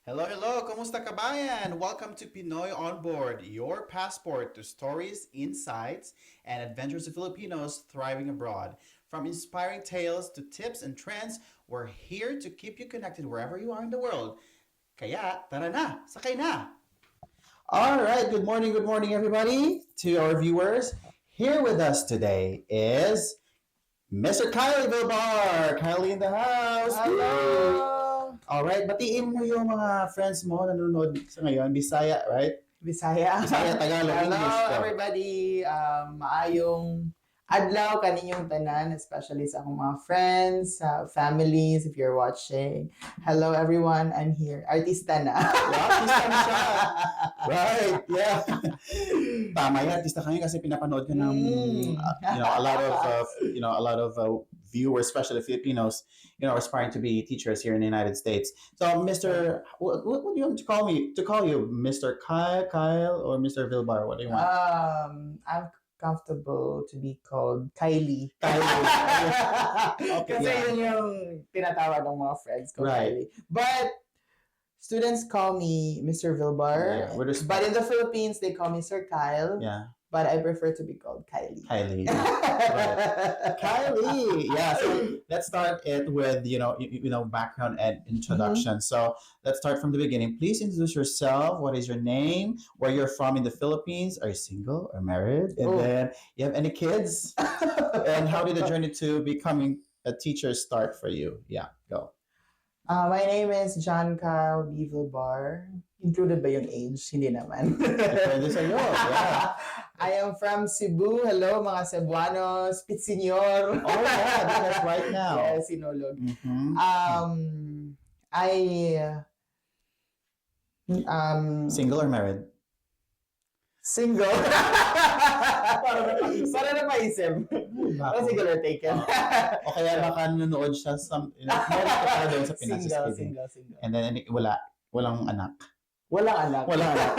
Hello, hello! Kumusta kabayan? Welcome to Pinoy On Board, your passport to stories, insights, and adventures of Filipinos thriving abroad. From inspiring tales to tips and trends, we're here to keep you connected wherever you are in the world. Kaya, tara na! Sakay na! All right, good morning, everybody. To our viewers, here with us today is Mr. Kylie Vilbar. Kylie in the house. Hello! Alright, batiin mo yung mga friends mo na nanonood sa ngayon. Bisaya, right? Bisaya. Bisaya, Tagalog, Hello, English. Go. everybody. Maayong adlaw kaninyong tanan, especially sa akong mga friends, families, if you're watching. Hello, everyone. I'm here. Artista na. Yeah, artista na siya. Right, yeah. Tama yan, artista ka ngayon kasi pinapanood ka ng, a lot of viewers, especially Filipinos, aspiring to be teachers here in the United States. So, what do you want to call me? To call you Mr. Kyle, or Mr. Vilbar? What do you want? I'm comfortable to be called Kylie. Okay, Kasi yeah. yun yung tinatawag ng mga friends ko, Right. Kylie. But students call me Mr. Vilbar. Yeah, with respect. But in the Philippines, they call me Sir Kyle. Yeah, But I prefer to be called Kylie. Kylie. Right. Kylie. Yeah. So let's start it with background and introduction. So let's start from the beginning. Please introduce yourself. What is your name? Where you're from in the Philippines? Are you single or married? And Oh. then you have any kids? And how did the journey to becoming a teacher start for you? Yeah. Go. My name is John Kyle B. Vilbar. Included ba yung age? Hindi naman. Depende sa'yo. Yeah. I am from Cebu. Hello, mga Cebuanos. Pitsenyor. Oh yeah, that's right now. Yes, Sinulog. Mhm. Single or married? Single. Para na paisip. Para single or taken. O kaya baka nanonood siya meron ka pala doon sa Pinas. Single. And then walang anak. Walang anak. Walang anak.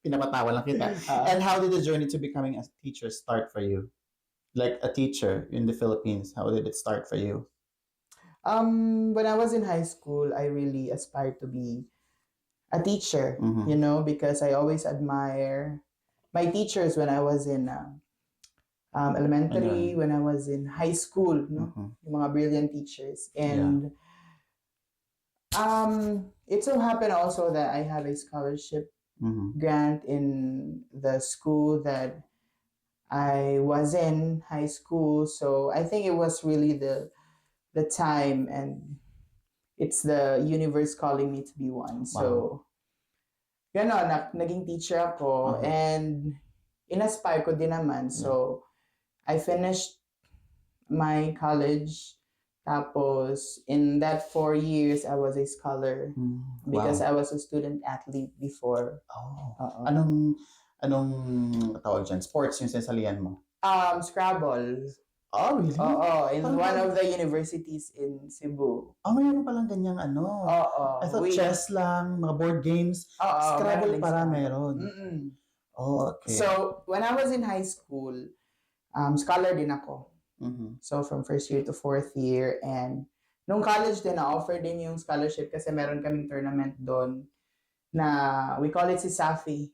Pinapatawa lang kita. And how did the journey to becoming a teacher start for you? Like a teacher in the Philippines, how did it start for you? When I was in high school, I really aspired to be a teacher, Mhm. because I always admire my teachers when I was in elementary, when I was in high school, Mhm. yung mga brilliant teachers. And it so happened also that I have a scholarship Mhm. grant in the school that I was in high school. So I think it was really the time, and it's the universe calling me to be one. So gano'n, naging teacher ako, and inaspire ko din naman. So I finished my college. Tapos, in that 4 years, I was a scholar because I was a student athlete before. Oh. Anong tawag dyan? Sports yung sinasalihan mo? Scrabble. Oh, really? Oo, in one of the universities in Cebu. Oh, mayroon palang ganyang ano. Oo. I thought chess lang, mga board games. Scrabble para meron. Oh, okay. So, when I was in high school, scholar din ako. Mhm. So, from first year to fourth year. And nung college din, na-offer din yung scholarship kasi meron kaming tournament doon na we call it si Safi,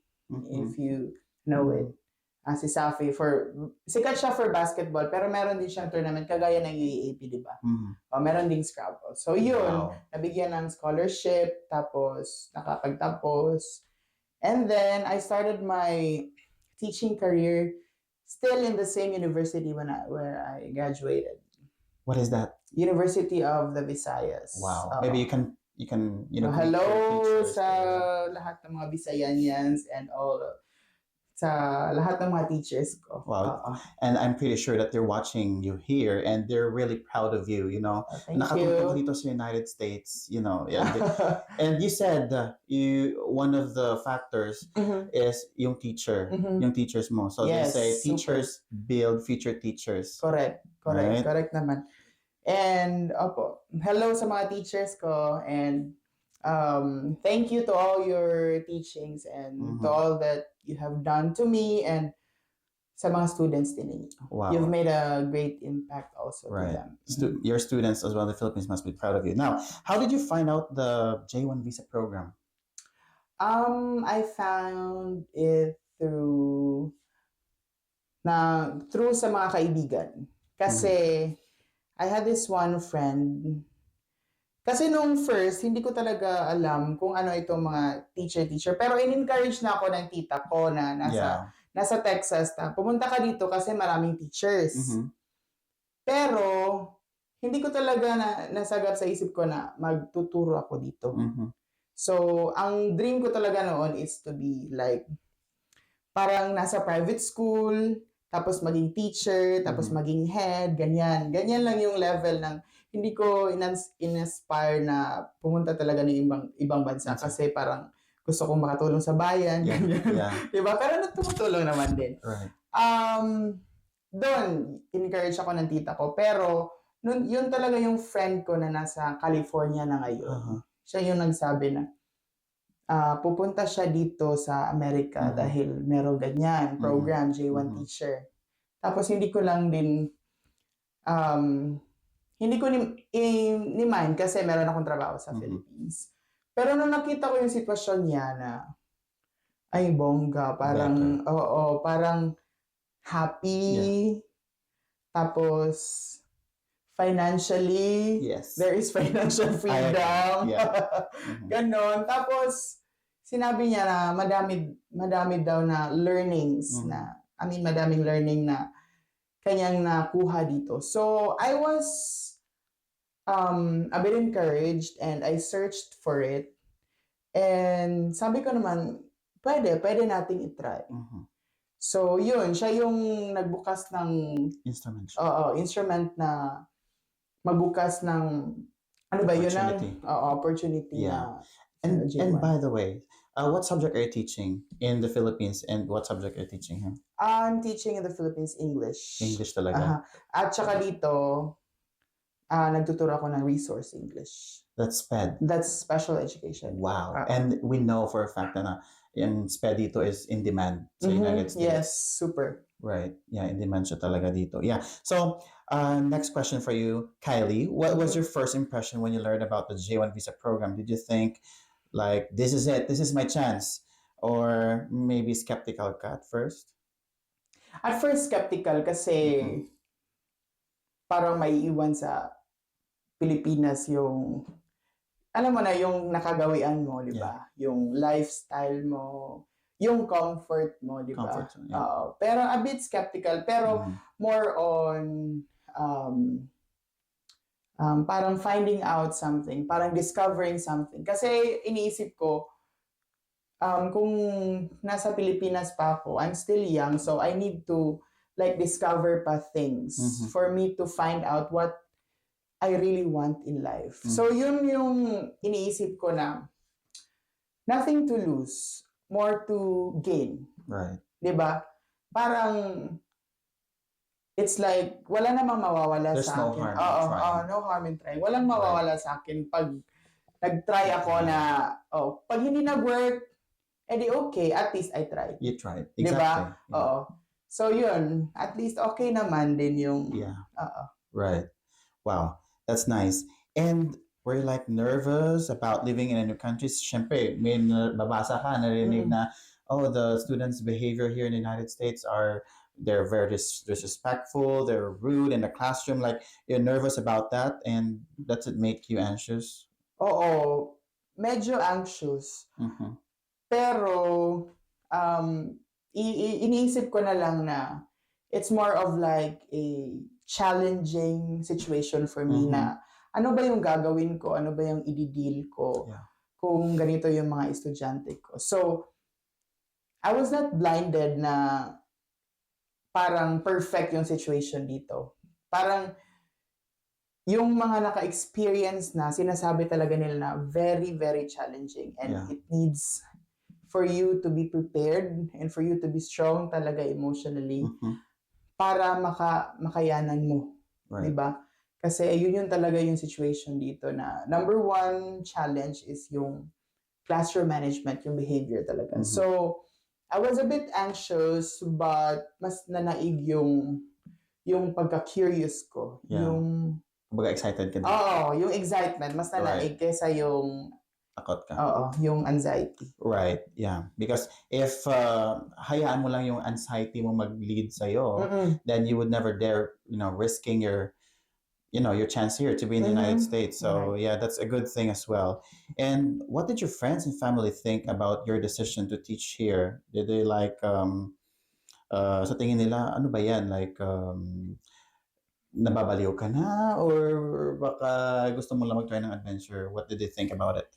if you know it. Si Safi, sikat siya for basketball, pero meron din siyang tournament kagaya ng UAAP, di ba? Meron ding Scrabble. So, yun, nabigyan ng scholarship, tapos nakapagtapos. And then, I started my teaching career still in the same university where I graduated. What is that? University of the Visayas. Wow. Maybe you can hello teachers sa there. lahat ng mga Visayanians and all sa lahat ng mga teachers ko. Wow. And I'm pretty sure that they're watching you here and they're really proud of you, Thank Nakatungtong you. dito sa United States, And you said one of the factors is yung teacher, yung teachers mo. So Yes, they say super. teachers build future teachers. Correct. Right? Correct naman. And hello sa mga teachers ko, and thank you to all your teachings and to all that you have done to me, and sa mga students din ninyo. Wow. You've made a great impact also Right. to them. Your students as well in the Philippines must be proud of you. Now, how did you find out the J1 visa program? I found it through sa mga kaibigan. Kasi I had this one friend. Kasi nung first, hindi ko talaga alam kung ano itong mga teacher. Pero in-encourage na ako ng tita ko na nasa Texas na pumunta ka dito kasi maraming teachers. Pero hindi ko talaga nasagap sa isip ko na magtuturo ako dito. So, ang dream ko talaga noon is to be like parang nasa private school, tapos maging teacher, tapos maging head, ganyan. Ganyan lang yung level ng hindi ko in-aspire na pumunta talaga ng ibang bansa kasi parang gusto kong makatulong sa bayan, ganyan. Diba? Pero tumutulong naman din. Right. Doon, encourage ako ng tita ko. Pero, yun talaga yung friend ko na nasa California na ngayon. Siya yung nagsabi na, pupunta siya dito sa Amerika dahil meron ganyan program, J1 teacher. Tapos hindi ko lang din hindi ko ni mind kasi meron akong trabaho sa Philippines. Pero nung nakita ko yung sitwasyon niya na ay bongga, parang parang happy. Tapos financially, there is financial freedom. Ganon. Tapos sinabi niya na madami daw na learnings madaming learning na kanyang nakuha dito. So, I was a bit encouraged and I searched for it. And sabi ko naman, pwede nating itry. So, yun, siya yung nagbukas ng instrument na magbukas ng ano ba yun ang opportunity na and by the way, what subject are you teaching in the Philippines and what subject are you teaching here? I'm teaching in the Philippines English. English talaga. At saka dito nagtuturo ako ng resource English. That's SPED. That's special education. Wow. And we know for a fact na yung SPED dito is in demand sa United States. Yes, super. Right. Yeah, in demand siya talaga dito. Yeah. So, next question for you, Kylie. What was your first impression when you learned about the J1 visa program? Did you think, like, this is it, this is my chance? Or maybe skeptical ka at first? At first, skeptical kasi parang may iwan sa Pilipinas yung, alam mo na, yung nakagawian mo, di ba? Yung lifestyle mo, yung comfort mo, di ba? Pero a bit skeptical, pero more on parang finding out something, parang discovering something. Kasi iniisip ko, kung nasa Pilipinas pa ako, I'm still young, so I need to like discover pa things for me to find out what I really want in life. So yun yung iniisip ko na nothing to lose, more to gain. Right. 'Di ba? Parang it's like wala namang mawawala There's sa akin. No harm in trying. Walang mawawala sa akin pag nag-try ako na pag hindi nag-work, edi okay, at least I tried. You tried. Exactly. 'Di ba? Yeah. So yun, at least okay naman din yung Right. Wow. That's nice. And were you like nervous about living in a new country? Siyempre, may babasa ka, narinig na, the students' behavior here in the United States they're very disrespectful, they're rude in the classroom. Like, you're nervous about that, and does it make you anxious? Oo, medyo anxious. Pero, iniisip ko na lang na it's more of like a challenging situation for me na ano ba yung gagawin ko, ano ba yung i-deal ko kung ganito yung mga estudyante ko. So, I was not blinded na parang perfect yung situation dito. Parang yung mga naka-experience na, sinasabi talaga nila na very, very challenging and it needs for you to be prepared and for you to be strong talaga emotionally para makayanan mo. Right. Diba? Kasi yun talaga yung situation dito na number one challenge is yung classroom management, yung behavior talaga. So, I was a bit anxious, but mas nanaig yung pagka-curious ko. Yeah. Yung, Kumbaga excited ka din. yung excitement, mas nanaig kaysa yung, Takot ka. yung anxiety. Right, yeah. Because if hayaan mo lang yung anxiety mo mag-lead sa'yo, then you would never dare, risking your chance here to be in the United States. So yeah, that's a good thing as well. And what did your friends and family think about your decision to teach here? Did they like, sa tingin nila, ano ba yan? Like, nababaliw ka na? Or baka gusto mo lang mag-try ng adventure? What did they think about it?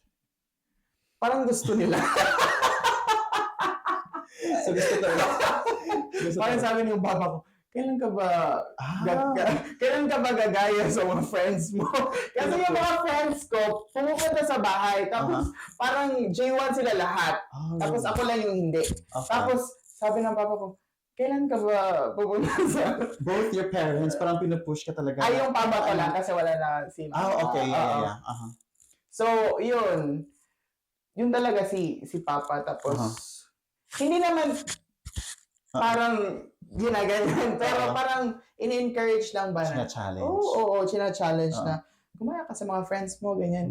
Parang gusto nila. So gusto talaga. Parang sabi ng papa ko, kailan ka ba gagaya sa mga friends mo? Kasi yung mga friends ko, pumupunta sa bahay, tapos parang J1 sila lahat. Tapos ako lang yung hindi. Okay. Tapos sabi ng papa ko, kailan ka ba pupunta sa... Both your parents, parang pinupush ka talaga. Ay, yung papa ko lang kasi wala na si mama. Okay. Yeah. So, yun. Yun talaga si papa. Tapos, hindi naman parang ginaganyan. Pero parang in-encourage lang ba na? China-challenge. Oo, china-challenge na kumaya ka sa mga friends mo, ganyan.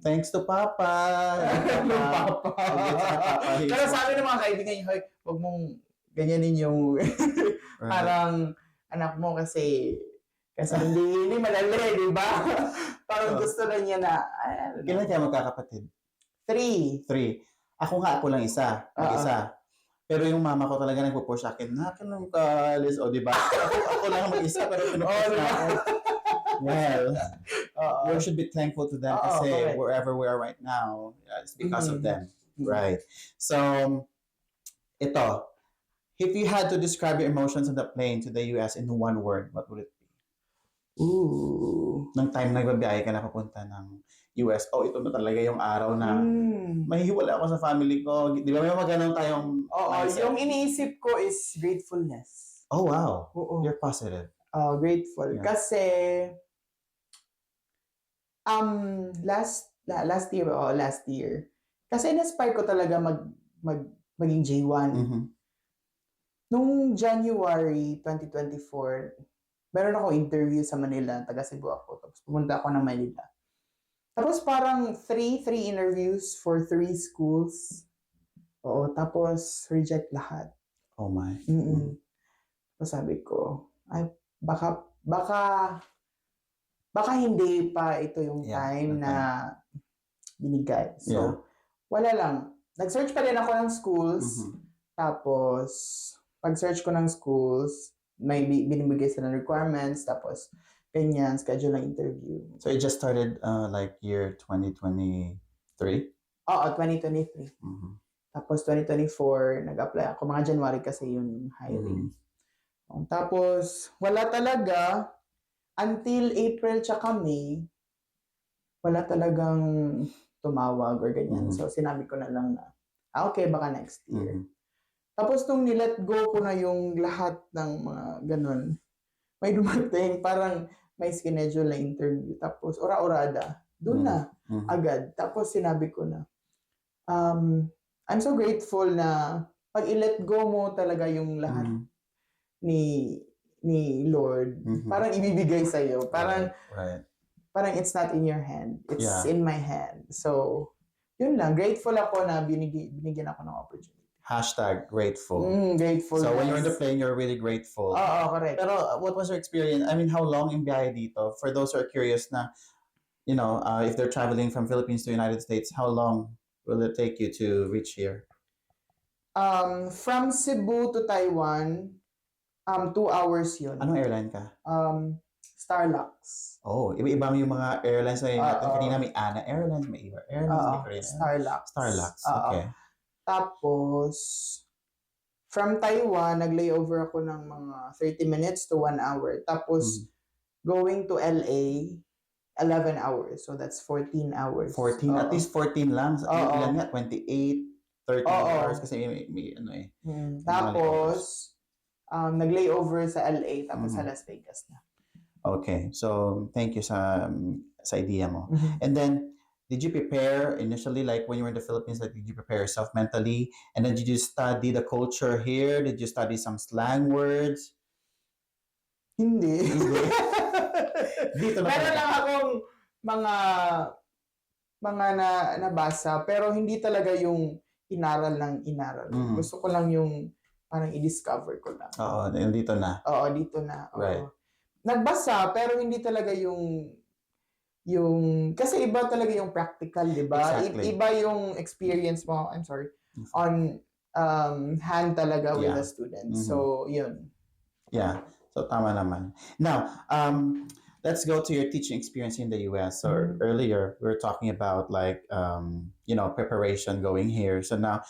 Thanks to Papa. Papa. Pero sabi ng mga kaibigan niya, hoy, huwag mong ganyanin yung parang anak mo kasi hindi madali, di ba? Parang gusto lang niya na, Kailan kayo magkakapatid? 3. Ako lang isa. Mag-isa. Pero yung mama ko talaga nagpo-push sa akin, nakanong ka, Liz, di ba? Ako lang mag-isa, pero pinupush na ako. Well, we should be thankful to them kasi wherever we are right now, it's because of them. Right. So, ito, if you had to describe your emotions on the plane to the US in one word, what would it be? Nung time nagbabiyahe ka na papunta ng US, ito na talaga yung araw na mahihiwala ako sa family ko. Di ba may mga ganun tayong mindset? Yung iniisip ko is gratefulness. Oh, wow. You're positive. Grateful. Yeah. Kasi, last year, kasi in-aspire ko talaga maging J1. Nung January 2024, meron ako interview sa Manila, taga Cebu ako. Tapos pumunta ako ng Manila. Tapos parang three interviews for 3 schools. Tapos reject lahat. Oh my. Tapos sabi ko, ay, baka hindi pa ito yung time na binigay. So, wala lang. Nag-search pa rin ako ng schools. Tapos, pag-search ko ng schools, may binibigay sila ng requirements. Tapos, ganyan, schedule ng interview. So, it just started like year 2023? Oo, 2023. Tapos, 2024, nag-apply ako. Mga January kasi yung hiring. Tapos, wala talaga. Until April tsaka May, wala talagang tumawag or ganyan. So, sinabi ko na lang na, okay, baka next year. Tapos, nung nilet go ko na yung lahat ng mga ganun, may dumating, parang may schedule na interview. Tapos, ora-orada, doon na, agad. Tapos, sinabi ko na, I'm so grateful na pag i-let go mo talaga yung lahat ni Lord, parang ibibigay sa'yo. Parang it's not in your hand. It's in my hand. So, yun lang. Grateful ako na binigyan ako ng opportunity. #grateful. Grateful. So, when you're on the plane, you're really grateful. Correct. Pero, what was your experience? I mean, how long yung biyahe dito? For those who are curious na, if they're traveling from Philippines to United States, how long will it take you to reach here? From Cebu to Taiwan, 2 hours yun. Anong airline ka? Starlux. Iba-iba yung mga airlines na yun natin. Kanina may ANA Airlines, may Iba Airlines, may Korean Starlux. Okay. Tapos, from Taiwan, nag-layover ako ng mga 30 minutes to 1 hour. Tapos, going to LA, 11 hours. So, that's 14 hours. 14? At least 14 lang. Ilan nga? 28, 30 hours. Kasi may Tapos, nag-layover sa LA. Tapos, sa Las Vegas na. Okay. So, thank you sa idea mo. And then, did you prepare initially, like when you were in the Philippines, like did you prepare yourself mentally? And then did you study the culture here? Did you study some slang words? Hindi. Hindi. Dito na Meron talaga. lang akong mga nabasa, pero hindi talaga yung inaral ng inaral. Mm. Gusto ko lang yung parang i-discover ko lang. Oo, dito na. Oo, dito na. Oo. Right. Nagbasa, pero hindi talaga yung kasi iba talaga yung practical, di ba? Exactly. Iba yung experience mo, I'm sorry, on hand talaga with Yeah. the students. Mhm. So, yun. Yeah. So tama naman. Now, let's go to your teaching experience in the US. So Mhm. earlier we were talking about like preparation going here. So now,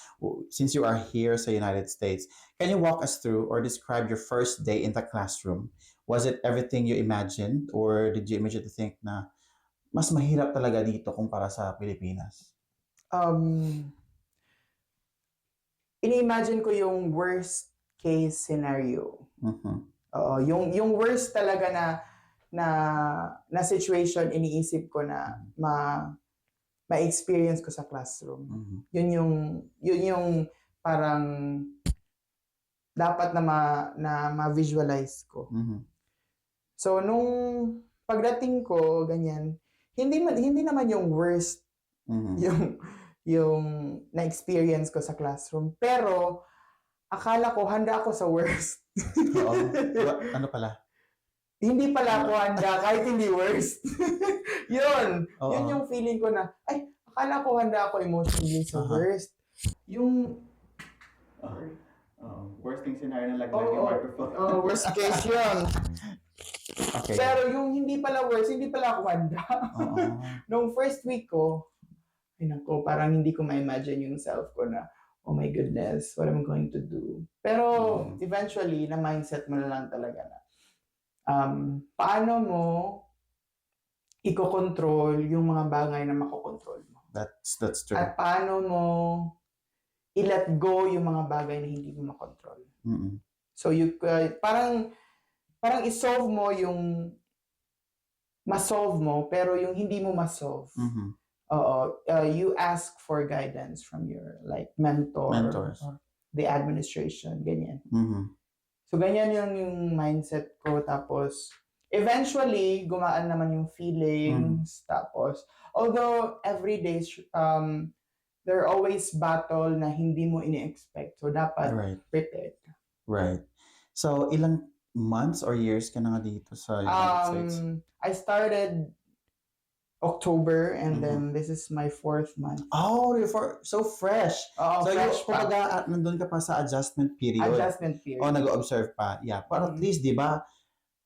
since you are here sa United States, can you walk us through or describe your first day in the classroom? Was it everything you imagined, or did you immediately think na mas mahirap talaga dito kumpara sa Pilipinas? Ini-imagine ko yung worst case scenario. Mhm. Oo, yung worst talaga na situation, iniisip ko na ma-experience ko sa classroom. Mhm. Yun yung parang dapat na ma-visualize ko. Mhm. So nung pagdating ko ganyan, hindi naman yung worst Mhm. yung na-experience ko sa classroom, pero akala ko handa ako sa worst. Oo. Ano pala? Hindi pala ako handa kahit hindi worst. Yun Oo. yung feeling ko na, ay, akala ko handa ako emotionally sa worst. Yung worst thing scenario na laglag yung microphone. worst case yun. Okay. Pero yung hindi pala worst, hindi pala ako handa. Nung first week ko, ay nako, parang hindi ko ma-imagine yung self ko na, oh my goodness, what am I going to do? Pero eventually, na mindset mo na lang talaga na, paano mo iko-control yung mga bagay na makokontrol mo. That's true. At paano mo i-let go yung mga bagay na hindi mo makontrol. Mm-mm. So parang i-solve mo yung ma-solve mo, pero yung hindi mo ma-solve. Mhm. You ask for guidance from your like mentors, or the administration, ganyan. Mhm. So ganyan yung mindset ko, tapos eventually gumaan naman yung feelings, tapos although every day there are always battle na hindi mo ini-expect, so dapat Right. prepared ka. Right. So ilang months or years ka na nga dito sa United States? I started October, and then this is my 4th month. Oh, you're so fresh. So fresh pa. Kumbaga, nandun ka pa sa adjustment period. Adjustment period. O, nag-observe pa. Yeah. Pero at least, di ba,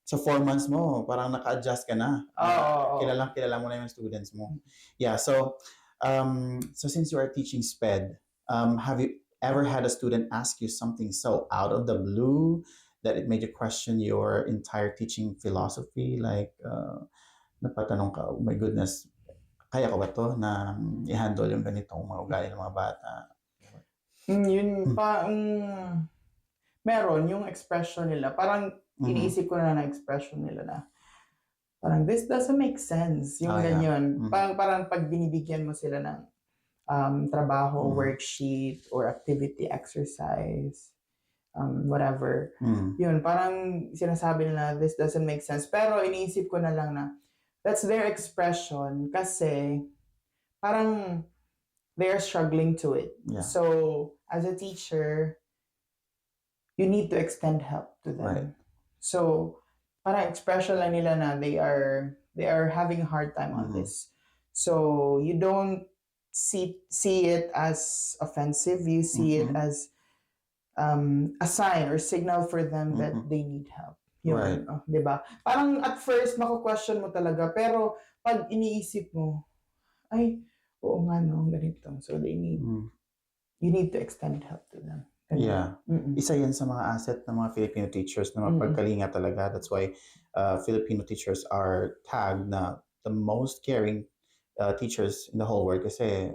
sa 4 months mo, parang naka-adjust ka na. Kilala mo na yung students mo. Yeah. So since you are teaching SPED, have you ever had a student ask you something so out of the blue that it made you question your entire teaching philosophy? Like, napatanong ka, oh my goodness, kaya ko ba to na i-handle yung ganitong mga ugali ng mga bata? Yun pa, meron yung expression nila. Parang iniisip ko na expression nila na parang this doesn't make sense. Yung ganyan. Parang pag binibigyan mo sila ng trabaho, worksheet, or activity exercise, whatever. Yun, parang sinasabi nila this doesn't make sense. Pero iniisip ko na lang na that's their expression kasi parang they're struggling to it. Yeah. So, as a teacher, you need to extend help to them. Right. So, parang expression lang nila na they are having a hard time on this. So, you don't see it as offensive. You see it as a sign or signal for them that they need help. Yun, Right. Diba? Parang at first, mako-question mo talaga, pero pag iniisip mo, ay, oo nga no, ganito. So you need to extend help to them. Ganun. Yeah. Isa yan sa mga asset ng mga Filipino teachers na mapagkalinga talaga. That's why Filipino teachers are tagged na the most caring teachers in the whole world kasi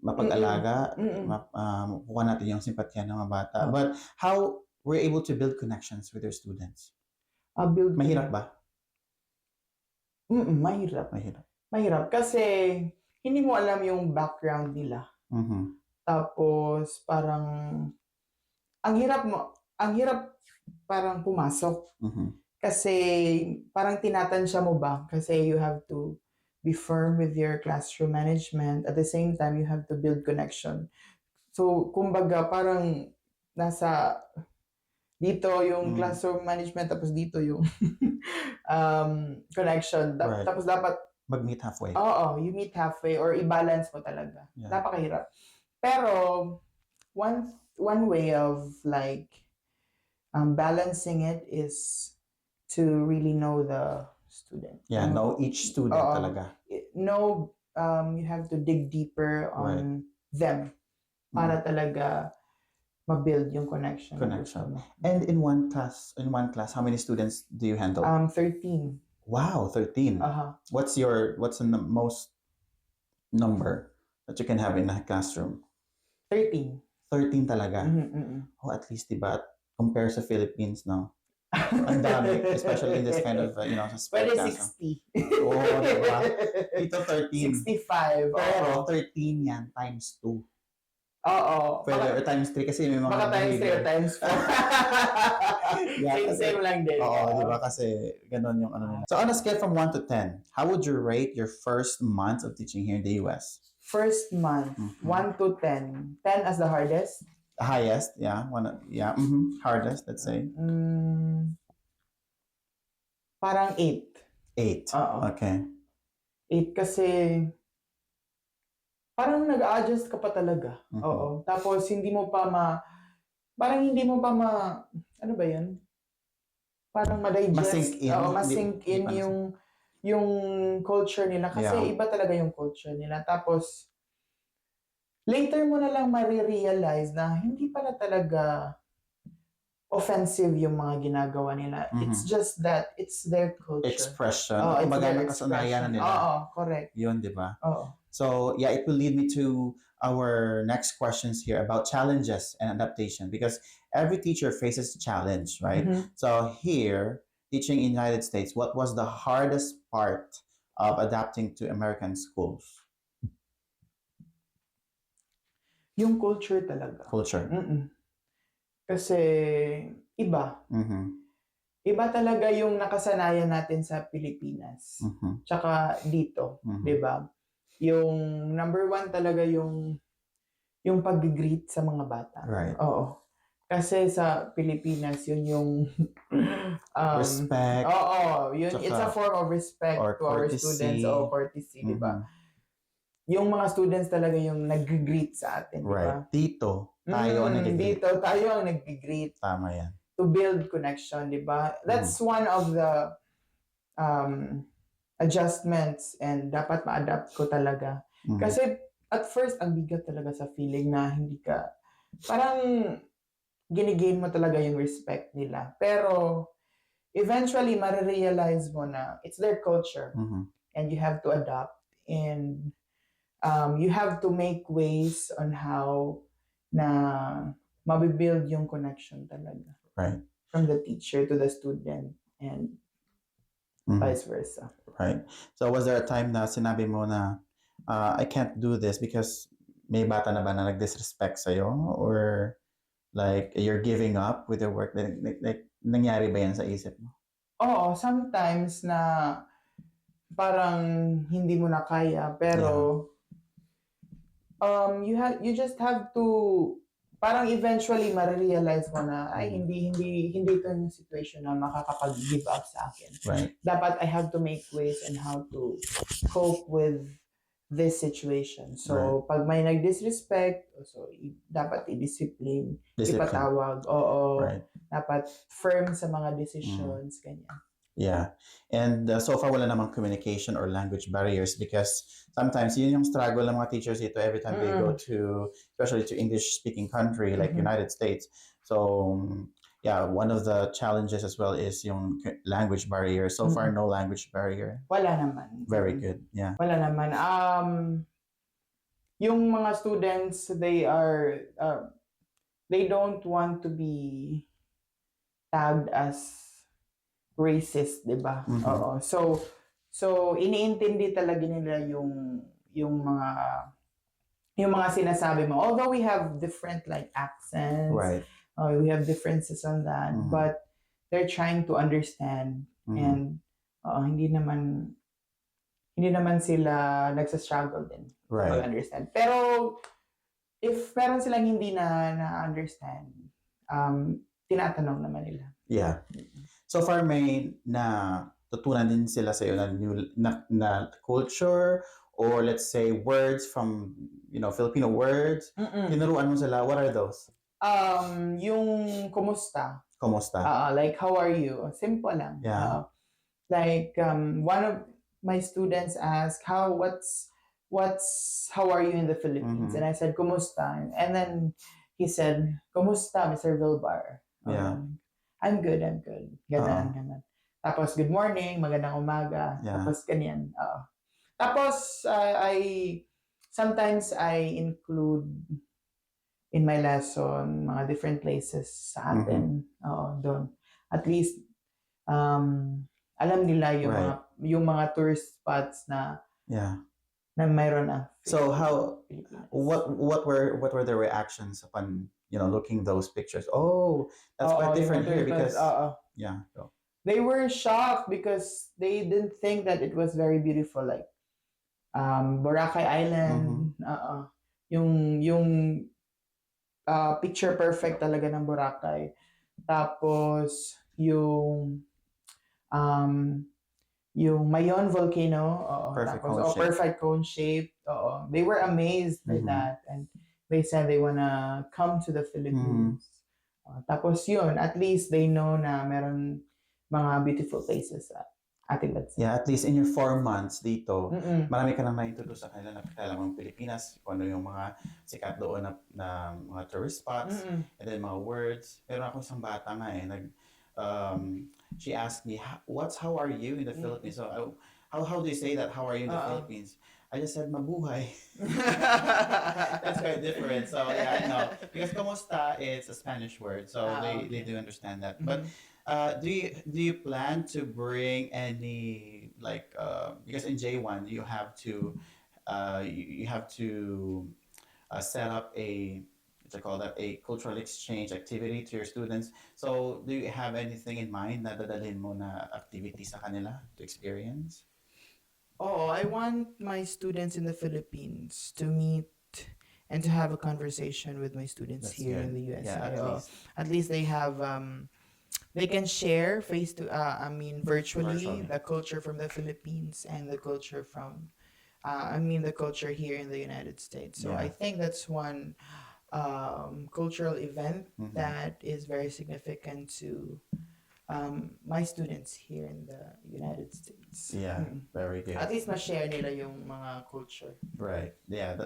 mapag-alaga, makuha natin yung simpatya ng mga bata. But how were you able to build connections with your students? Mahirap ba? Mahirap. Mahirap kasi hindi mo alam yung background nila. Mhm. Tapos parang ang hirap parang pumasok Mhm. kasi parang tinatansya mo ba kasi you have to be firm with your classroom management, at the same time you have to build connection. So kumbaga parang nasa dito yung Mm. classroom management tapos dito yung connection. Right. Tapos dapat, Mag-meet halfway. oo, you meet halfway or i-balance mo talaga. Yeah. Napakahirap. Pero one way of like balancing it is to really know the student. Yeah, know each student Oo. talaga. Know, you have to dig deeper on them para talaga ma-build yung connection. na gusto Connection. mo. And in one class, how many students do you handle? 13. Wow, 13. Aha. What's the most number that you can have in a classroom? 13. 13 talaga. Mm-mm. Oh, at least, diba, compare sa Philippines, no? Ang dami, especially in this kind of, sa sped Pwede class. 60. Oo, diba? Dito 13. 65. Pero 13 yan times 2. Oo. Pwede, or times 3 kasi may mga Baka times 3 or times 4. Yeah, same lang din. Oo, di ba? Kasi ganun yung ano nila. So on a scale from 1 to 10, how would you rate your first month of teaching here in the US? First month, 1 to 10. 10 as the hardest? The highest, yeah. Hardest, let's say. Parang 8. 8. Oo. Okay. 8 kasi parang nag-a-adjust ka pa talaga. Oo. Tapos parang hindi mo pa ano ba yun? Parang ma-digest. Ma-sink in. Oo, ma-sink Hindi in pa yung culture nila. Kasi Yeah. iba talaga yung culture nila. Tapos, later mo na lang marirealize na hindi pala talaga offensive yung mga ginagawa nila. It's just that it's their culture. Expression. Oo, it's Kumbaga, their nakasanayan na expression. nila. Oo, correct. Yun, di ba? Oo. So, yeah, it will lead me to our next questions here about challenges and adaptation, because every teacher faces a challenge, right? So here, teaching in the United States, what was the hardest part of adapting to American schools? Yung culture talaga. Culture. Kasi iba. Iba talaga yung nakasanayan natin sa Pilipinas. Tsaka dito, 'di ba? Yung number 1 talaga yung pag-greet sa mga bata. Right. Oo. Kasi sa Pilipinas, yun yung Respect. Oo, yun, Tsaka, it's a form of respect or to our courtesy. students o courtesy, di ba? Yung mga students talaga yung nag-greet sa atin, di ba? Right. Dito, tayo ang nag-greet. Dito, tayo ang nag-greet. Tama yan. To build connection, di ba? That's one of the adjustments and dapat ma-adapt ko talaga. Kasi at first, ang bigat talaga sa feeling na hindi ka, parang ginigain mo talaga yung respect nila. Pero eventually, marirealize mo na it's their culture and you have to adapt and you have to make ways on how na mabibuild yung connection talaga. Right. From the teacher to the student and vice versa. Right. So was there a time na sinabi mo na I can't do this because may bata na ba na nag-disrespect sa'yo? Or like you're giving up with your work? Like nangyari ba yan sa isip mo? Oo, sometimes na parang hindi mo na kaya, pero you just have to parang eventually marirealize mo na ay hindi ito yung situation na makakapag-give up sa akin. Right. Dapat I have to make ways on how to cope with this situation. So pag may nag-disrespect, so dapat i-discipline, ipatawag. Oo. Right. Dapat firm sa mga decisions, ganyan. Yeah. And so far, wala namang communication or language barriers, because sometimes yun yung struggle ng mga teachers dito every time they go to, especially to English-speaking country like United States. So, yeah, one of the challenges as well is yung language barrier. So far, no language barrier. Wala naman. Very good. Yeah. Wala naman. Yung mga students, they don't want to be tagged as racist, di ba? Oo. So So, iniintindi talaga nila yung mga yung mga sinasabi mo. Although we have different like accents, Right. we have differences on that, Mhm. but they're trying to understand Mhm. and hindi naman sila nagsa-struggle din to Right. understand. Pero if meron silang hindi na-understand, tinatanong naman nila. Yeah. So far may na tutunan din sila sa na new na culture or let's say words from Filipino words. Tinuruan mo sila. What are those? Yung kumusta. Kumusta? Like how are you? Simple lang. Yeah. Like one of my students asked how are you in the Philippines? Mhm. And I said kumusta? And then he said kumusta, Mr. Vilbar? Yeah. I'm good. Ganon. Tapos good morning, magandang umaga. Yeah. Tapos ganyan. Tapos I sometimes I include in my lesson mga different places sa atin. Doon. At least alam nila Right. yung mga tourist spots na Yeah. mayroon na. So how Pilipinas. what were the reactions upon looking those pictures? Oh, that's quite yung different mga here tourist because spots, yeah. So, they were shocked because they didn't think that it was very beautiful, like Boracay Island. Yung picture perfect talaga ng Boracay. Tapos um yung Mayon volcano, Perfect tapos cone shape. perfect cone shape. They were amazed by Mhm. that and they said they wanna come to the Philippines. Tapos yun, at least they know na meron mga beautiful places sa ating bansa. Yeah, at least in your 4 months dito, Mm-mm. marami ka nang na-introduce sa kanila na kakilala mo ang Pilipinas, kung ano yung mga sikat doon na mga tourist spots, and then mga words. Meron ako isang bata nga she asked me, how are you in the Philippines? So, how do you say that? How are you in the Philippines? I just said, mabuhay. That's quite different. So, yeah, I know. Because kumusta, it's a Spanish word. So, they do understand that. But, do you plan to bring any because in J1 you have to set up a cultural exchange activity to your students. So do you have anything in mind na dadalhin mo na activity sa kanila to experience? I want my students in the Philippines to meet and to have a conversation with my students That's here good. in the USA. Yeah, at least. At least they have they can share virtually the culture from the Philippines and the culture from the culture here in the United States. So Yeah. I think that's one cultural event Mhm. that is very significant to my students here in the United States. Yeah, very good. At least ma-share nila yung mga culture. Right. Yeah,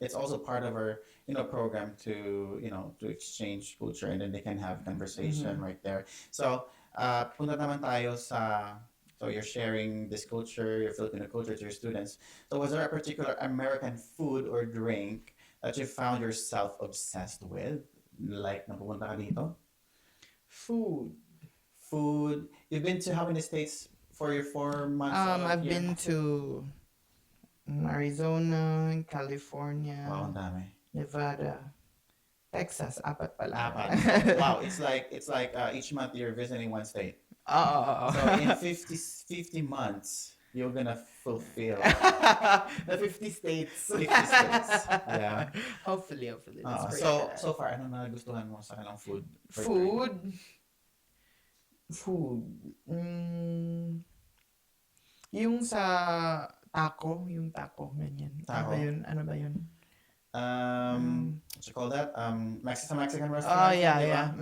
it's also part of our program to exchange culture, and then they can have conversation right there. So, punta naman tayo so you're sharing this culture, your Filipino culture to your students. So was there a particular American food or drink that you found yourself obsessed with? Like napupunta ka dito? Food. You've been to how many states for your 4 months? I've here? been to Arizona, California, Wow, ang dami. Nevada, Texas, apat pala. Apat. Wow, it's like each month you're visiting one state. So in 50 months, you're gonna fulfill the 50 states. 50 states. Yeah. Hopefully. Let's pray So for that. so far, ano nagustuhan mo sa kanilang food? Food. Yung sa taco, ganyan. Taco. Ano ba yun? What you call that? Mexican restaurant. Yeah.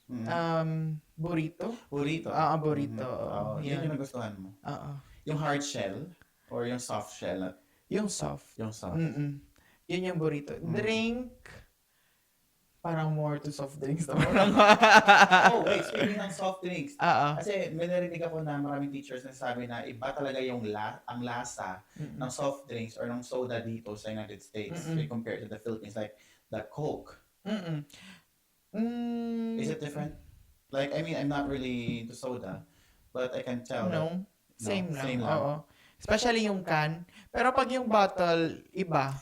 Mm. Burrito. Burrito. Burrito. Yun yung nagustuhan mo. Yung hard shell or yung soft shell? Yung soft. Yung soft. Yun yung burrito. Drink. Parang more to soft drinks naman. Oh, wait, speaking ng soft drinks. Kasi may narinig ako na maraming teachers na sabi na iba talaga ang lasa ng soft drinks or ng soda dito sa United States compared to the Philippines. Like the Coke. Is it different? Like, I mean, I'm not really into soda, but I can tell. No. Same lang. Same lang. Oo. Especially yung can. Pero pag yung bottle, iba.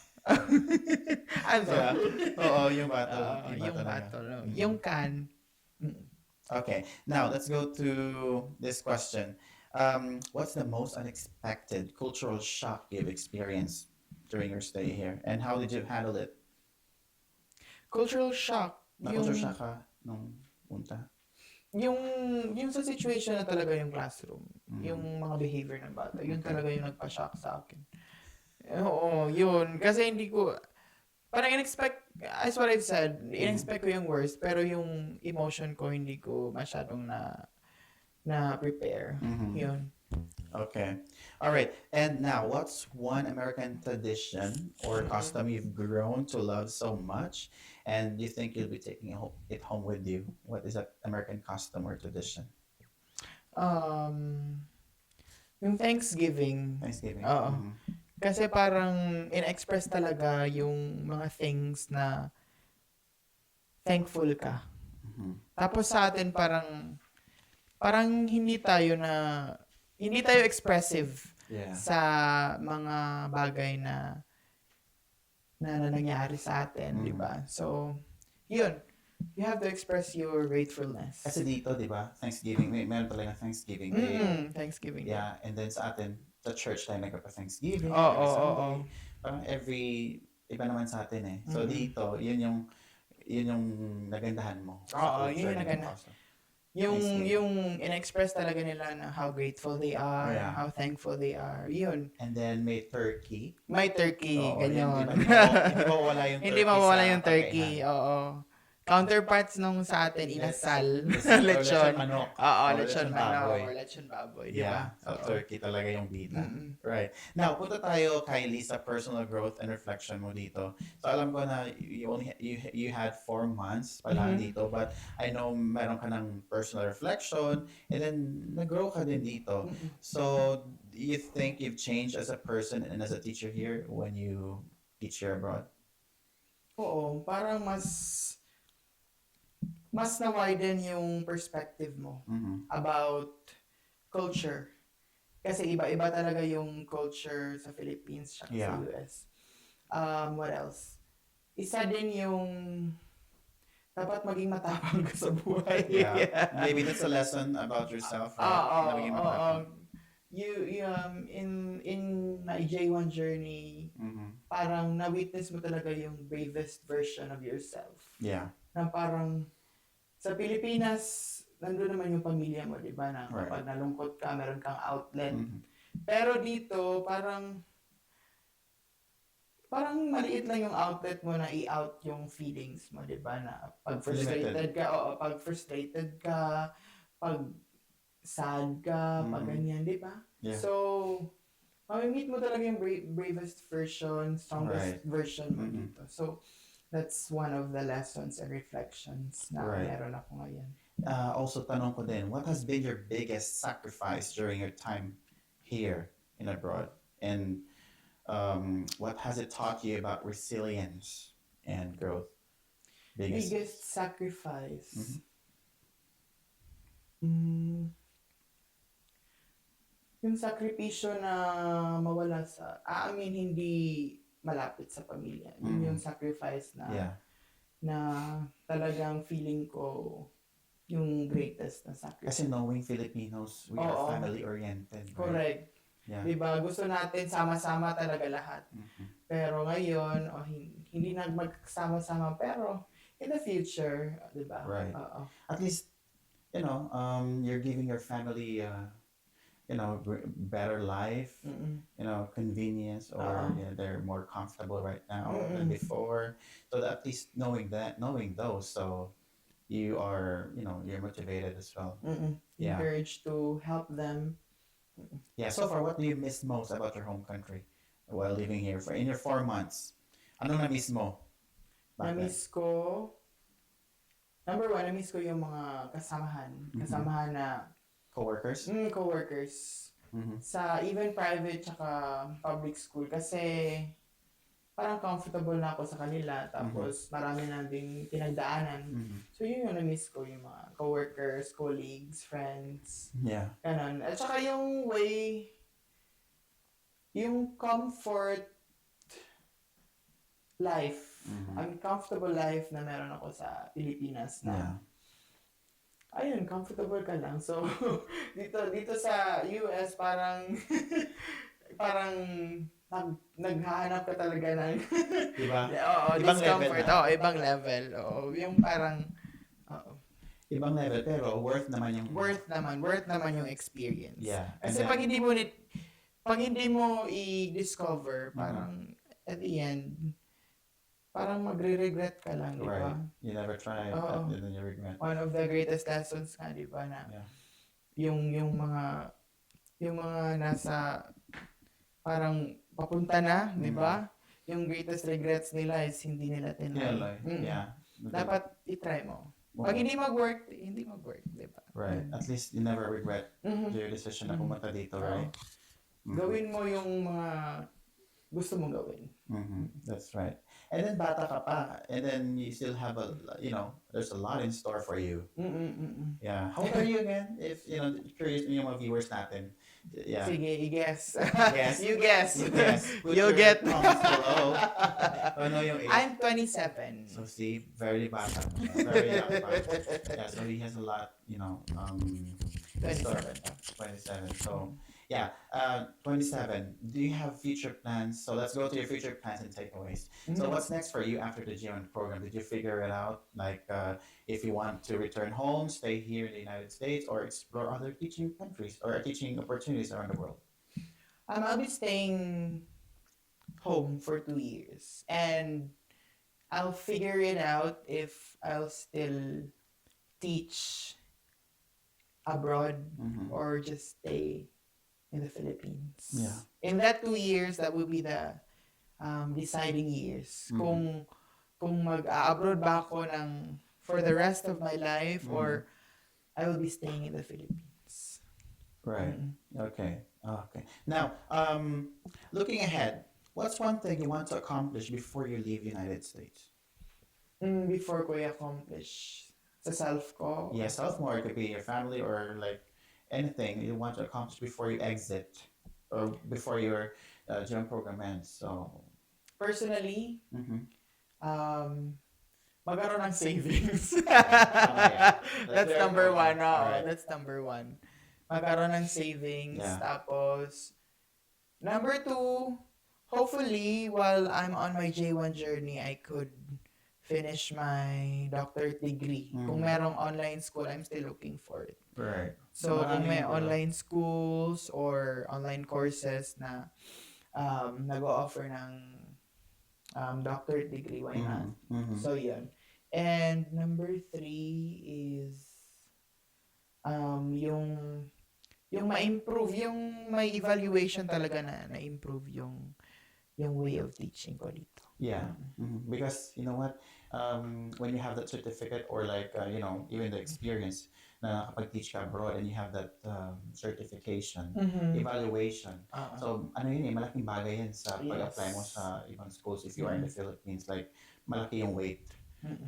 Ano? Yeah. Oo, yung bottle. Oo, Iba yung talaga. bottle. Mhm. Yung can. Okay, now let's go to this question. What's the most unexpected cultural shock you've experienced during your stay here, and how did you handle it? Cultural shock. Na-culture shock ka nung punta? yung yung sa situation na talaga yung classroom, Mhm. yung mga behavior ng bata, yun Okay. talaga yung nagpa-shock sa akin. Oo, yun. Kasi hindi ko, parang as what I've said, in-expect ko yung worst, pero yung emotion ko, hindi ko masyadong na prepare. Mhm. Yun. Okay. All right. And now, what's one American tradition or custom you've grown to love so much, and you think you'll be taking it home with you? What is that American custom or tradition? Um, yung Thanksgiving. Thanksgiving. Oo. Mhm. Kasi parang in-express talaga yung mga things na thankful ka. Mhm. Tapos sa atin parang hindi tayo expressive Yeah. sa mga bagay na nangyari sa atin, Mhm. di ba? So, yun. You have to express your gratefulness. Kasi dito, di ba, Thanksgiving, meron talaga Thanksgiving Day. Thanksgiving. Yeah, and then sa atin, sa church tayo nagpa-Thanksgiving Oo, every oo, Sunday. oo. Parang iba naman sa atin eh. So Mm. dito, yun yung nagandahan mo. Oo, culture yun yung nila naganda. also. Yung in-express talaga nila na how grateful they are, Yeah. how thankful they are. Yun. And then may turkey. May turkey, Oo, ganyan. Hindi mawawala yung turkey. Hindi mawawala sa yung turkey, pagkainan. oo. Counterparts nung sa atin, inasal, Lechon lechon. manok. Oo, Or lechon lechon baboy. manok, or lechon baboy, di Yeah, ba? so Oo. turkey talaga yung bida. Mm-mm. Right. Now, punta tayo kay Lisa, personal growth and reflection mo dito. So alam ko na you had 4 months pa lang Mhm. dito, but I know meron ka ng personal reflection and then nag-grow ka din dito. Mm-mm. So, do you think you've changed as a person and as a teacher here when you teach here abroad? Oo, parang mas na-widen yung perspective mo Mhm. about culture. Kasi iba-iba talaga yung culture sa Philippines at Yeah. sa US. What else? Isa din yung dapat maging matapang ka sa buhay. Yeah. Maybe that's a lesson about yourself, right? Oo, Na maging oo. matapang. In my J1 journey, Mhm. parang na-witness mo talaga yung bravest version of yourself. Yeah. Na parang sa Pilipinas, nandun naman yung pamilya mo, di ba? Na Right. kapag nalungkot ka, meron kang outlet. Mhm. Pero dito, parang maliit lang yung outlet mo na i-out yung feelings mo, di ba? Na pag frustrated ka, pag frustrated ka, pag sad ka, pag Mhm. ganyan, di ba? Yeah. So, mamimit mo talaga yung bravest version, strongest Right. version mo Mhm. dito. So, that's one of the lessons and reflections na Right. meron ako ngayon. Also, tanong ko din, what has been your biggest sacrifice during your time here in abroad? And what has it taught you about resilience and growth? Biggest sacrifice. Mhm. Yung sakripisyo na mawala hindi malapit sa pamilya. Yun yung sacrifice na Yeah. na talagang feeling ko yung greatest na sacrifice. Kasi knowing Filipinos, we are Oo. family-oriented. Right? Correct. Yeah. Diba? Gusto natin sama-sama talaga lahat. Mhm. Pero ngayon, hindi na magsama-sama. Pero in the future, diba? Right. Oo. At least, you're giving your family, better life, Mm-mm. convenience, or they're more comfortable right now than before. So at least knowing those, so you are, you're motivated as well. Yeah. Encouraged to help them. Yeah. So far, what do you miss most about your home country while living here in your 4 months? Ano na-miss mo? Back then? Na-miss ko, number one, na-miss ko yung mga kasamahan na Coworkers? co-workers Mhm. sa even private tsaka public school kasi parang comfortable na ako sa kanila. Tapos, marami na ding pinagdaanan. Mhm. So, yun yung na-miss ko, yung mga coworkers, colleagues, friends, Yeah. ganon. At saka yung way, yung comfort life, comfortable life na meron ako sa Pilipinas na, Yeah. ayun, comfortable ka lang. So, dito sa US, parang, parang, naghahanap ka talaga ng, Diba? oo, Ibang discomfort. level na. Oo, ibang level. Oo, yung parang, oo, Ibang level, pero worth naman yung... worth naman yung experience. Yeah. Kasi pag hindi mo i-discover, parang, at the end, parang magre-regret ka lang, di ba? Right. You never try it, Oo. and then you regret. One of the greatest lessons nga, di ba, na Yeah. yung mga nasa parang papunta na, di ba? Yung greatest regrets nila is hindi nila Yeah, tinry. like, yeah. Dapat i-try mo. Pag hindi mag-work, hindi mag-work, di ba? Right. At least you never regret your decision na pumunta dito, right? Gawin mo yung mga gusto mong gawin. That's right. And then bata ka pa, and then you still have there's a lot in store for you. Yeah. How old are you again? If, curious yung mga viewers natin. Yeah. Sige, i-guess. Guess. You guess. You guess. Put You'll your get. comments below. Ano yung age? I'm 27. So see, very bata. Very young pa. Yeah, so he has a lot, in store. 27. So, yeah, 27. Do you have future plans? So let's go to your future plans and takeaways. So what's next for you after the G1 program? Did you figure it out? Like, if you want to return home, stay here in the United States, or explore other teaching countries or teaching opportunities around the world? I'll be staying home for 2 years. And I'll figure it out if I'll still teach abroad or just stay in the Philippines. Yeah. In that 2 years, that will be the deciding years. Kung mag-abroad ba ako for the rest of my life or I will be staying in the Philippines. Right. Okay. Okay. Now, looking ahead, what's one thing you want to accomplish before you leave United States? Before ko i-accomplish sa self ko. Yeah, self-more. It could be your family or like anything you want to accomplish before you exit or before your gym program ends. So, Personally, magkaroon ng savings. yeah. That's very number important. 1. Oo, Alright. that's number 1. Magkaroon ng savings. Yeah. Tapos, number 2, hopefully, while I'm on my J1 journey, I could finish my doctorate degree. Kung merong online school, I'm still looking for it. Right. So, kung may Maraming online schools or online courses na nag-o-offer ng doctorate degree, why not? So, yun. And number 3 is yung ma-improve, yung may evaluation talaga na-improve yung way of teaching ko dito. Yeah. Because you know what? When you have that certificate or like, even the experience na nakapag-teach ka abroad and you have that certification, evaluation. So, malaking bagay yan sa pag-apply mo sa ibang schools if you are in the Philippines. Like, malaki yung weight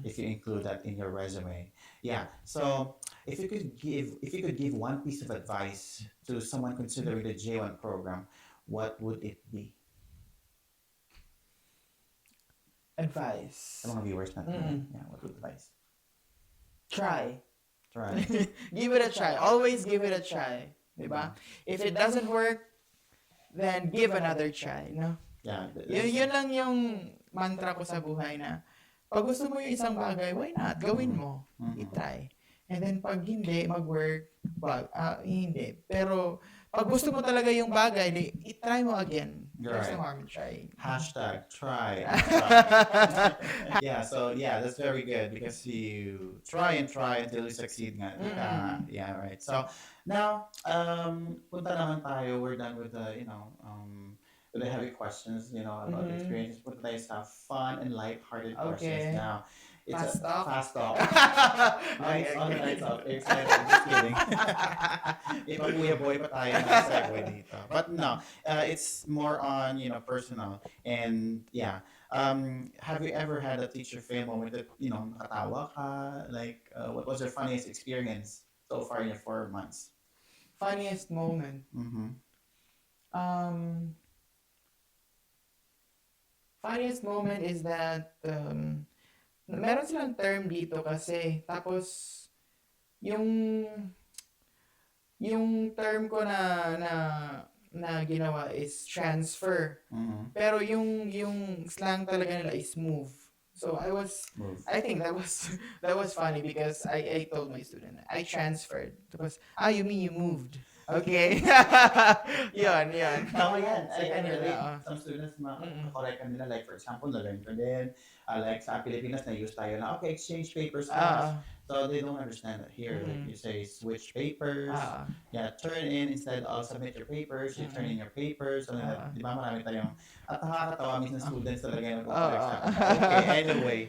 if you include that in your resume. Yeah. So, if you could give one piece of advice to someone considering the J1 program, what would it be? Advice. Sa mga viewers natin. Yeah, what would advice? Try. Give it a try. Always give it a try. Diba? If it doesn't work, then give another try. No? Yeah. Yun lang yung mantra ko sa buhay na pag gusto mo yung isang bagay, why not? Gawin mo. I-try. And then pag hindi, mag-work, hindi. Pero pag gusto mo talaga yung bagay, i-try mo again. There's no harm in trying. #try. Yeah, so yeah, that's very good because you try and try until you succeed nga. Yeah, right. So now, punta naman tayo. We're done with the, with the heavy questions, about the experiences. Punta tayo sa fun and light-hearted questions now. It's Fast a talk? fast talk. Okay, Nights on, okay. nights off. Excited. Just kidding. Iba Kuya Boy pa tayo na segue dito. But no, it's more on, personal. And yeah, have you ever had a teacher fail moment that, nakatawa ka? Like, what was your funniest experience so far in your 4 months? Funniest moment. Mm-hmm. Um, Funniest moment is that meron silang term dito kasi tapos yung yung term ko na ginawa is transfer. Mm-hmm. Pero yung slang talaga nila is move. So Move. I think that was funny because I told my student I transferred. Tapos you mean you moved. Okay. Yun. Tama yan. Sa I kanila, relate. oo. Some students Mm-mm. correct kanila. Like, for example, na-learn ko din. Like, sa Pilipinas, na-use tayo na, okay, exchange papers Ah, class. So, they don't understand it here. Like, Mm-mm. you say, switch papers. ah, Yeah, turn in instead of submit your papers. You turn in your papers. So, di ba, marami tayong, at nakakatawa, minsan students talaga yung nagpo-correct sa akin. Okay, anyway.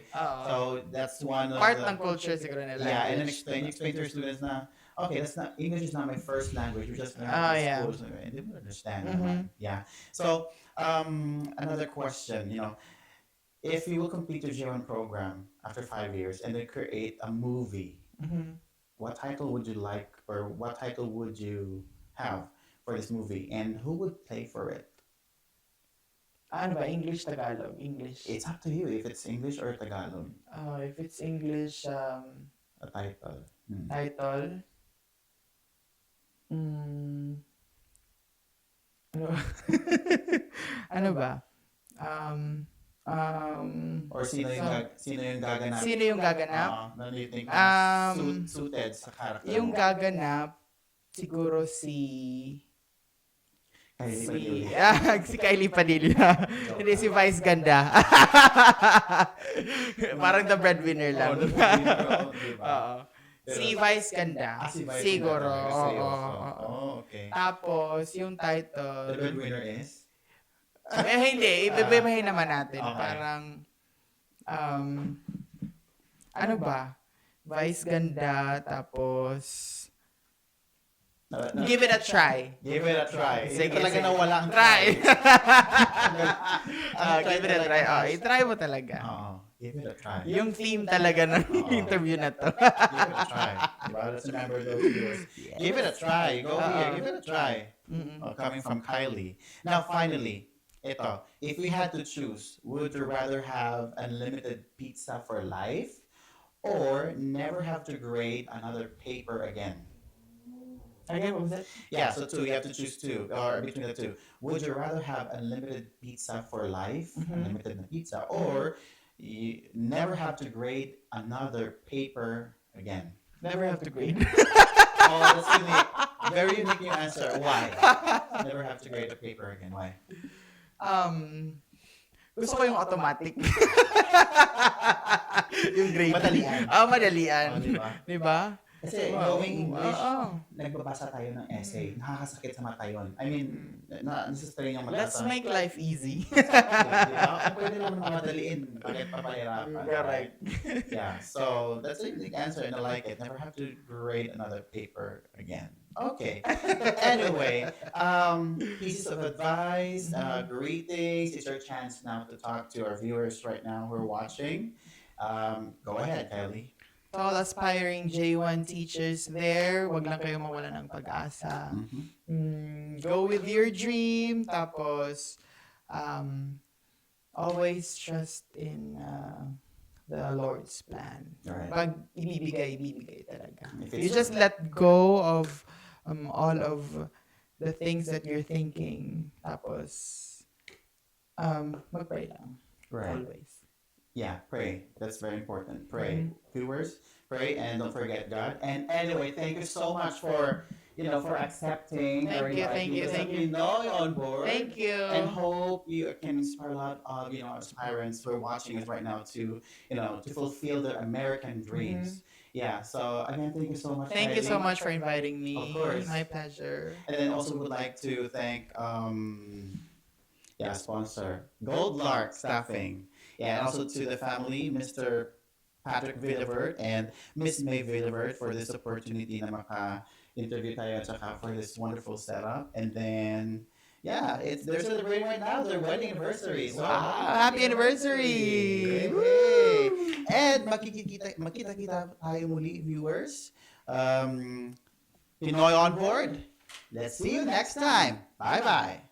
So, that's one of Part the... ng culture siguro nila. Yeah, and then explain to your students na, okay, that's not English is not my first language. We just learned in Yeah. school, so, and they would understand. Mhm. Yeah. So, another question. If you will complete your J1 program after 5 years and then create a movie, Mhm. what title would you like, or what title would you have for this movie, and who would play for it? Ano ba? English, Tagalog? English. It's up to you if it's English or Tagalog. If it's English, A title. title. Ano ba? Ano ba? Or sino yung gaganap? Sino yung gaganap? Ano do you think suited sa character? Yung gaganap, siguro si si Kylie Padilla. Hindi, si Vice Ganda. Parang the breadwinner lang. Oo. Si Vice Ganda. Si Vice Siguro. Ganda. Oo. Seryoso. Okay. Tapos, yung The title, breadwinner is? hindi, ibabahin naman natin. Okay. Parang, ano ba? Vice Ganda, tapos, give it a try. Give it a try. Sige, Hindi talaga sige. nawala ang Try. Try Give it a try. I-try mo talaga. Oo. Give it a try. Yung theme talaga ng interview na to. Give it a try. Diba? Let's remember those viewers. Give it a try. Go here. Give it a try. Coming from Kylie. Now, finally, ito. If we had to choose, would you rather have unlimited pizza for life or never have to grade another paper again? Again, what was that? Yeah, so two. You have to choose two, or between the two. Would you rather have unlimited pizza for life, unlimited na pizza, or you never have to grade another paper again? Never have to grade. Oh, that's unique. Very unique yung answer. Why? Never have to grade a paper again. Why? Gusto ko yung automatic. Yung grade. Madalian. Madalian. Oh, diba? Diba? Kasi Wow. knowing English, Oo. nagbabasa tayo ng essay. Nakakasakit sa mata yun. I mean, nasa-strain yung mata. Let's make life easy. Kung pwede naman madaliin, bakit papahirapan? Correct. Yeah, so that's a unique answer and I like it. Never have to grade another paper again. Okay. Anyway, pieces of advice, greetings. It's your chance now to talk to our viewers right now who are watching. Go ahead, Kylie. To all aspiring J1 teachers there, wag lang kayo mawala ng pag-asa. Go with your dream. Tapos, always trust in the Lord's plan. Alright. Pag ibibigay talaga. If You it's- just let go of all of the things that you're thinking. Tapos, mag-pray lang. Right. Always. Yeah, pray. That's very important. Pray. Viewers, pray and don't forget God. And anyway, thank you so much for accepting. Thank you. Pinoy on board. Thank you. And hope you can inspire a lot of aspirants who are watching us right now to fulfill their American dreams. Yeah. So again, thank you so much. Thank you so Kylie. much for inviting me. Of course. My pleasure. And then also would like to thank sponsor Gold Lark Staffing. Yeah, and also to the family, Mr. Patrick Villavert and Miss May Villavert for this opportunity na maka-interview tayo at saka for this wonderful setup. And then, yeah, they're celebrating right now their wedding anniversary. So, Happy anniversary! Hey! And makita-kita tayo muli, viewers. Pinoy on board. Let's see you next time. Bye-bye.